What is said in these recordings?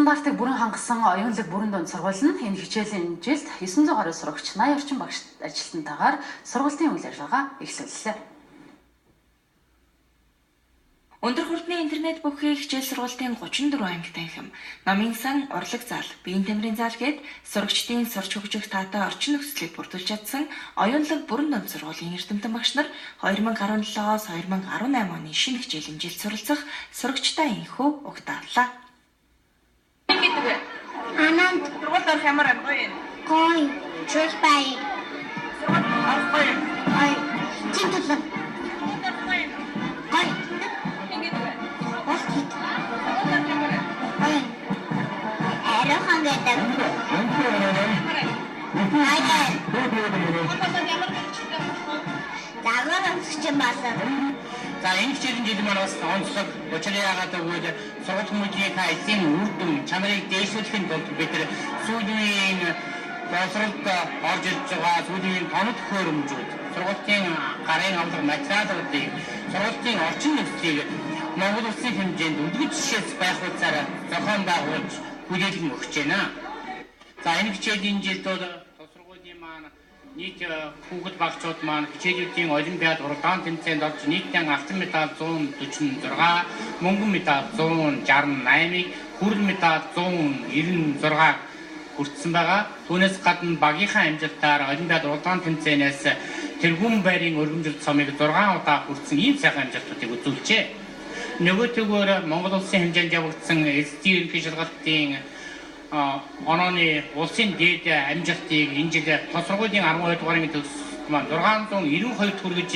стандартыг бүрэн хангасан оюунлаг бүрэн дунд сургууль нь энэ хичээлийн жилд 900 гаруй сурагч 80 орчим багш ажилтнтайгаар сургуулийн үйл ажиллагаа эхлүүллээ. Өндөр хүртний интернет бүхий хичээл сургуулийн 34 анги танхим, номын сан, урлаг зал, биеийн тамирын зал гээд сурагчдын сурч хөгжих таатай орчин нөхцөлийг бүрдүүлж чадсан оюунлаг бүрэн дунд сургуулийн эрдэмтэн багш нар 2017-оос 2018 оны шинэ хичээлийн жилд суралцах сурагчтай инхүү угтаалаа. Ананд Сургууль орох ямар ам гоё юм? гой чөл бай Сургууль орох гоё юм. ой тинтэлэн Сургууль орох гоё юм. гой Ингээд үү? болхит Сургууль орох ямар ам? ой арохан гэдэг айдаа Хамаатан ямар хичээлтэй болох вэ? дагаар амсч баасан За энэ хичээлийн жил маань бас онцлог учраа яагаад гэвэл сургууль хүмүүжийн эзэн үр дүн чанарыг дээшлүүлэхэд тулд бид сүүлийн боловсролд орж ирж байгаа сүүлийн тоног төхөөрөмжүүд сургуулийн гарын авлага материалуудыг сургуулийн орчин нөхцөлийг Монгол улсын хэмжээнд өдгөж жишээс байх утсаар зохион байгуулж хүлээлгэн өгч байна. За энэ хичээлийн жилд бол сургуулийн маань нийт хүүхэд багцууд маань хичээлүүдийн олимпиад уралдаан тэмцээнд орж нийтдээ алтан медаль 146, мөнгөн медаль 168-ыг, хүрэл медаль 196-г хүртсэн байгаа. Түүнээс гадна багийнхаа амжилтаар олимпиад уралдаан тэмцээнээс тэргүүн байрын өргөмжлөлт цомыг 6 удаа хүртсэн ийм сайхан амжилтуудыг үзүүлжээ. Нөгөөтэйгөр Монгол улсын хэмжээнд явагдсан эсдийн ерөнхий шалгалтын онооны улсын дээд амжилтыг энэ жил тос сургуулийн 12 дугаарын төгс маань 692 хүргэж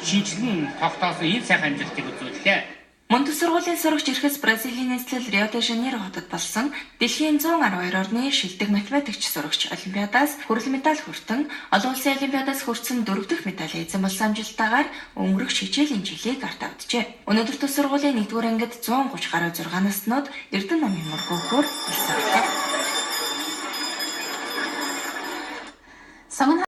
шинжилэн тогтоосон ийм сайхан амжилтыг үзүүллээ. Мөн сургуулийн сурагч эрхэс Бразилийн нийслэл Рио де Жанейро хотод болсон дэлхийн 112 орны шилдэг математикч сурагч олимпиадаас хүрэл медаль хүртэн, олон улсын олимпиадаас хүртсэн 4 дахь медалийн эзэн болсон амжилтаагаар өнгөрөх хичээлийн жилийг арт авджээ. Өнөөдөр тус сургуулийн 1-р ангид 130 гаруй 6 наснууд Эрдэнэ номын мөргөөхөөр